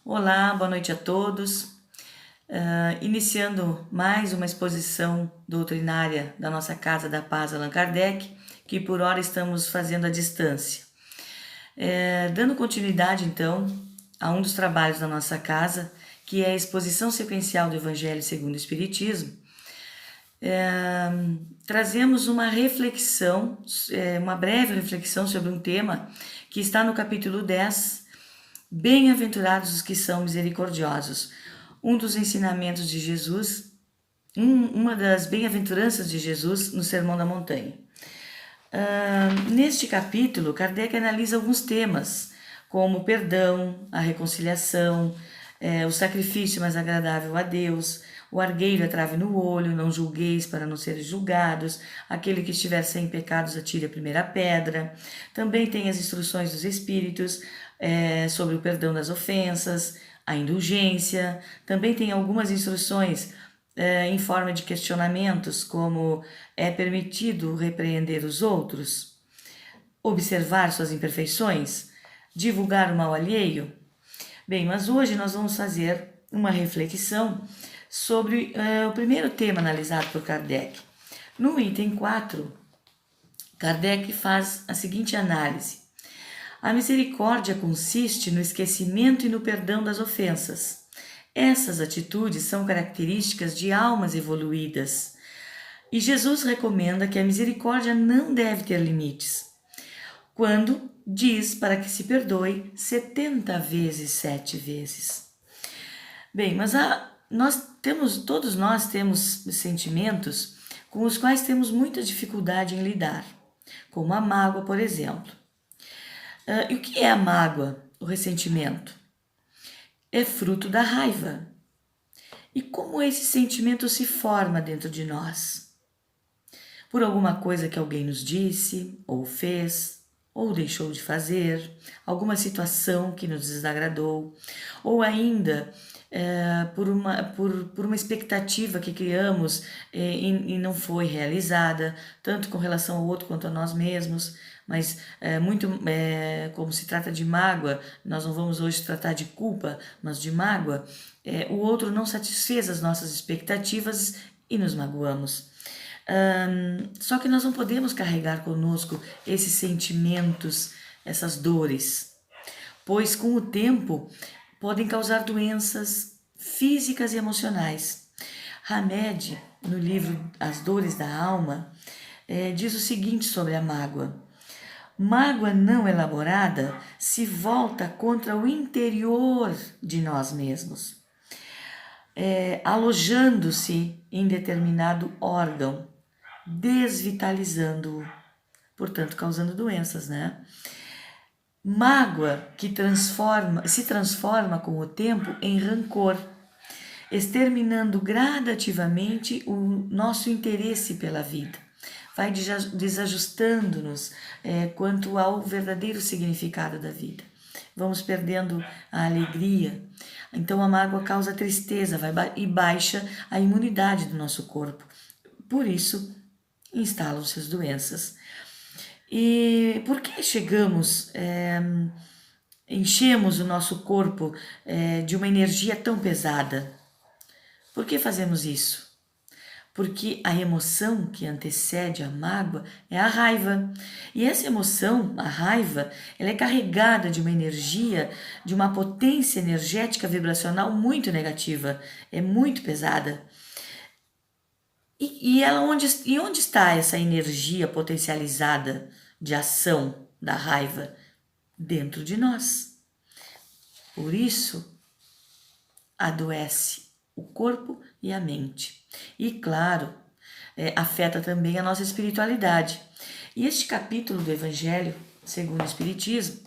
Olá, boa noite a todos. Iniciando mais uma exposição doutrinária da nossa Casa da Paz Allan Kardec, que por hora estamos fazendo à distância. Dando continuidade, então, a um dos trabalhos da nossa casa, que é a exposição sequencial do Evangelho segundo o Espiritismo, trazemos uma reflexão, uma breve reflexão sobre um tema que está no capítulo 10, Bem-aventurados os que são misericordiosos, um dos ensinamentos de Jesus, uma das bem-aventuranças de Jesus no Sermão da Montanha. Neste capítulo, Kardec analisa alguns temas, como o perdão, a reconciliação, o sacrifício mais agradável a Deus, o argueiro a trave no olho, não julgueis para não seres julgados, aquele que estiver sem pecados atire a primeira pedra. Também tem as instruções dos Espíritos sobre o perdão das ofensas, a indulgência. Também tem algumas instruções em forma de questionamentos, como é permitido repreender os outros, observar suas imperfeições, divulgar o mal alheio. Bem, mas hoje nós vamos fazer uma reflexão sobre o primeiro tema analisado por Kardec. No item 4, Kardec faz a seguinte análise: a misericórdia consiste no esquecimento e no perdão das ofensas. Essas atitudes são características de almas evoluídas. E Jesus recomenda que a misericórdia não deve ter limites, quando diz para que se perdoe 70 vezes, 7 vezes. Bem, mas todos nós temos sentimentos com os quais temos muita dificuldade em lidar, como a mágoa, por exemplo. E o que é a mágoa, o ressentimento? É fruto da raiva. E como esse sentimento se forma dentro de nós? Por alguma coisa que alguém nos disse, ou fez, ou deixou de fazer, alguma situação que nos desagradou, ou ainda por uma expectativa que criamos e não foi realizada, tanto com relação ao outro quanto a nós mesmos. Mas como se trata de mágoa, nós não vamos hoje tratar de culpa, mas de mágoa. O outro não satisfez as nossas expectativas e nos magoamos. Só que nós não podemos carregar conosco esses sentimentos, essas dores, pois com o tempo podem causar doenças físicas e emocionais. Hamed, no livro As Dores da Alma, diz o seguinte sobre a mágoa: mágoa não elaborada se volta contra o interior de nós mesmos, alojando-se em determinado órgão, desvitalizando-o, portanto causando doenças, né? Mágoa que se transforma com o tempo em rancor, exterminando gradativamente o nosso interesse pela vida. Vai desajustando-nos quanto ao verdadeiro significado da vida. Vamos perdendo a alegria. Então a mágoa causa tristeza e baixa a imunidade do nosso corpo. Por isso, instalam-se as doenças. E por que enchemos o nosso corpo de uma energia tão pesada? Por que fazemos isso? Porque a emoção que antecede a mágoa é a raiva. E essa emoção, a raiva, ela é carregada de uma energia, de uma potência energética vibracional muito negativa, é muito pesada. E onde está essa energia potencializada de ação da raiva? Dentro de nós. Por isso, adoece o corpo e a mente. E, claro, afeta também a nossa espiritualidade. E este capítulo do Evangelho, segundo o Espiritismo,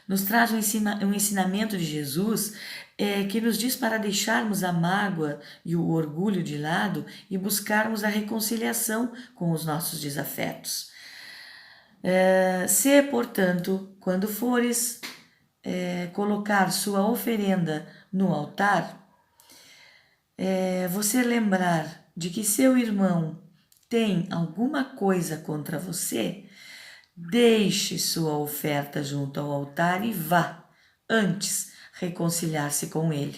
nos traz um ensinamento de Jesus que nos diz para deixarmos a mágoa e o orgulho de lado e buscarmos a reconciliação com os nossos desafetos. Se, portanto, quando fores colocar sua oferenda no altar, você lembrar de que seu irmão tem alguma coisa contra você, deixe sua oferta junto ao altar e vá. Antes, reconciliar-se com ele.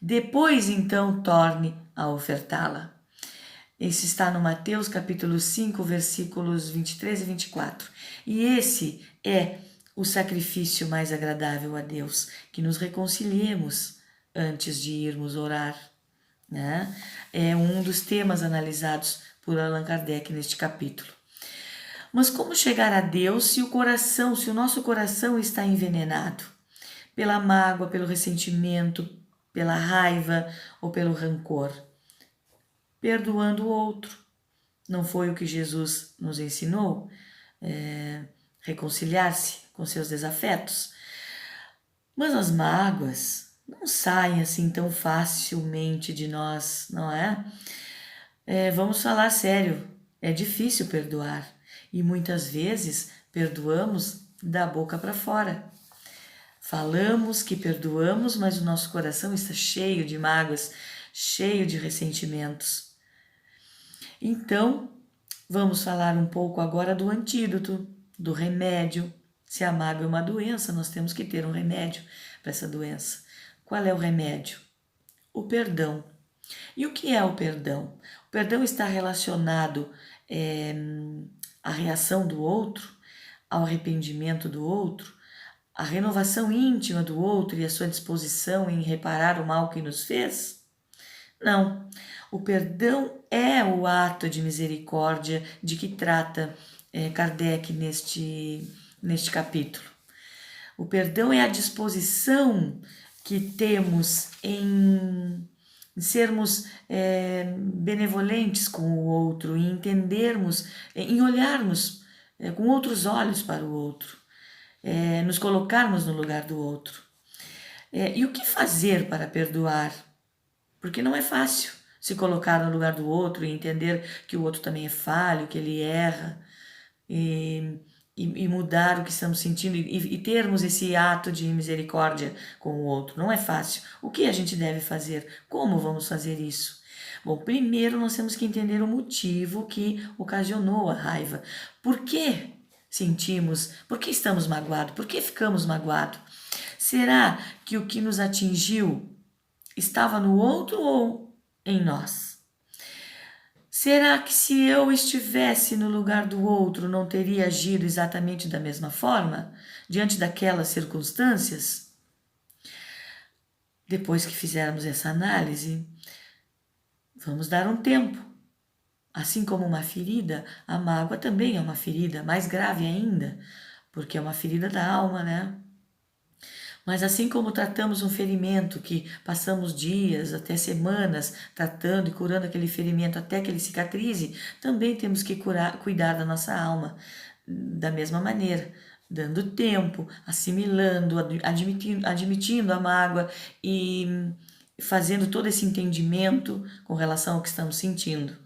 Depois, então, torne a ofertá-la. Esse está no Mateus capítulo 5, versículos 23 e 24. E esse é o sacrifício mais agradável a Deus, que nos reconciliemos antes de irmos orar, né? É um dos temas analisados por Allan Kardec neste capítulo. Mas como chegar a Deus se o nosso coração está envenenado pela mágoa, pelo ressentimento, pela raiva ou pelo rancor? Perdoando o outro. Não foi o que Jesus nos ensinou? Reconciliar-se com seus desafetos. Mas as mágoas não saem assim tão facilmente de nós, não é? Vamos falar sério, é difícil perdoar e muitas vezes perdoamos da boca para fora. Falamos que perdoamos, mas o nosso coração está cheio de mágoas, cheio de ressentimentos. Então, vamos falar um pouco agora do antídoto, do remédio. Se a mágoa é uma doença, nós temos que ter um remédio para essa doença. Qual é o remédio? O perdão. E o que é o perdão? O perdão está relacionado à reação do outro, ao arrependimento do outro, à renovação íntima do outro e à sua disposição em reparar o mal que nos fez? Não. O perdão é o ato de misericórdia de que trata Kardec neste capítulo. O perdão é a disposição que temos em sermos benevolentes com o outro, em entendermos, em olharmos com outros olhos para o outro, nos colocarmos no lugar do outro. E o que fazer para perdoar? Porque não é fácil se colocar no lugar do outro e entender que o outro também é falho, que ele erra, e mudar o que estamos sentindo e termos esse ato de misericórdia com o outro. Não é fácil. O que a gente deve fazer? Como vamos fazer isso? Bom, primeiro nós temos que entender o motivo que ocasionou a raiva. Por que sentimos? Por que estamos magoados? Por que ficamos magoados? Será que o que nos atingiu estava no outro ou em nós? Será que se eu estivesse no lugar do outro não teria agido exatamente da mesma forma, diante daquelas circunstâncias? Depois que fizermos essa análise, vamos dar um tempo. Assim como uma ferida, a mágoa também é uma ferida, mais grave ainda, porque é uma ferida da alma, né? Mas assim como tratamos um ferimento, que passamos dias, até semanas, tratando e curando aquele ferimento até que ele cicatrize, também temos que cuidar da nossa alma da mesma maneira, dando tempo, assimilando, admitindo a mágoa e fazendo todo esse entendimento com relação ao que estamos sentindo.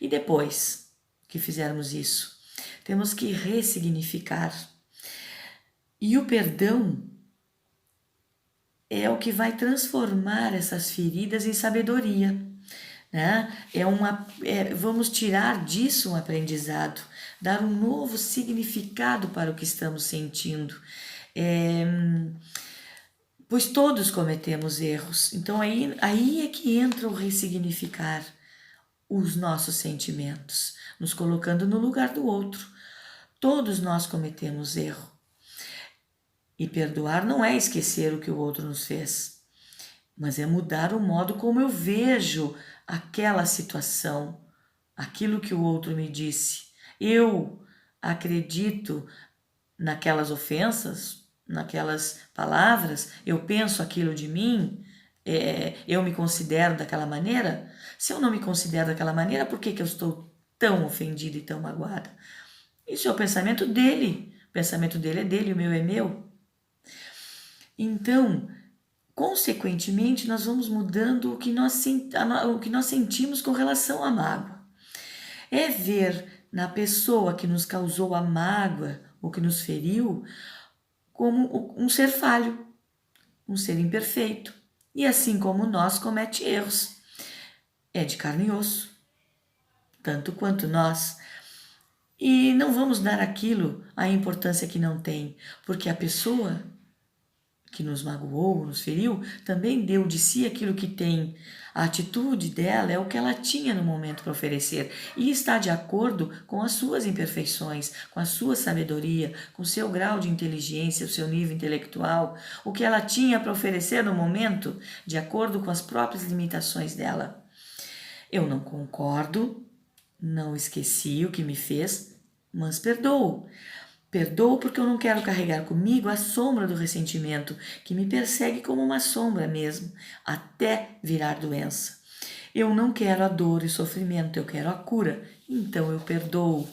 E depois que fizermos isso, temos que ressignificar. E o perdão é o que vai transformar essas feridas em sabedoria, né? Vamos tirar disso um aprendizado, dar um novo significado para o que estamos sentindo. Pois todos cometemos erros, então aí é que entra o ressignificar os nossos sentimentos, nos colocando no lugar do outro. Todos nós cometemos erro. E perdoar não é esquecer o que o outro nos fez, mas é mudar o modo como eu vejo aquela situação, aquilo que o outro me disse. Eu acredito naquelas ofensas, naquelas palavras, eu penso aquilo de mim, eu me considero daquela maneira. Se eu não me considero daquela maneira, por que eu estou tão ofendida e tão magoada? Isso é o pensamento dele. O pensamento dele é dele, o meu é meu. Então, consequentemente, nós vamos mudando o que nós sentimos com relação à mágoa. É ver na pessoa que nos causou a mágoa, ou que nos feriu, como um ser falho, um ser imperfeito. E assim como nós, comete erros. É de carne e osso, tanto quanto nós. E não vamos dar aquilo a importância que não tem, porque a pessoa que nos magoou, nos feriu, também deu de si aquilo que tem. A atitude dela é o que ela tinha no momento para oferecer e está de acordo com as suas imperfeições, com a sua sabedoria, com o seu grau de inteligência, o seu nível intelectual, o que ela tinha para oferecer no momento, de acordo com as próprias limitações dela. Eu não concordo, não esqueci o que me fez, mas perdoo. Perdoo porque eu não quero carregar comigo a sombra do ressentimento, que me persegue como uma sombra mesmo, até virar doença. Eu não quero a dor e sofrimento, eu quero a cura, então eu perdoo.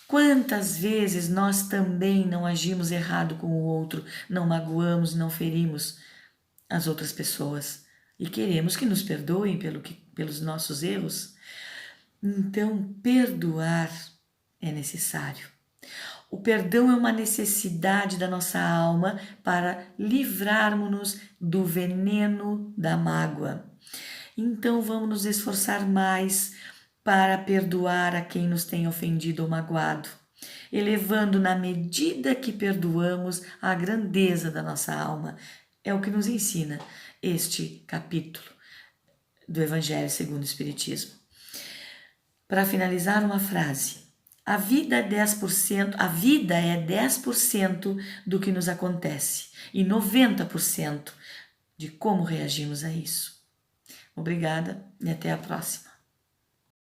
Quantas vezes nós também não agimos errado com o outro, não magoamos, não ferimos as outras pessoas e queremos que nos perdoem pelos nossos erros? Então, perdoar é necessário. O perdão é uma necessidade da nossa alma para livrarmos-nos do veneno da mágoa. Então vamos nos esforçar mais para perdoar a quem nos tem ofendido ou magoado, elevando na medida que perdoamos a grandeza da nossa alma. É o que nos ensina este capítulo do Evangelho segundo o Espiritismo. Para finalizar, uma frase. A vida é 10% do que nos acontece e 90% de como reagimos a isso. Obrigada e até a próxima.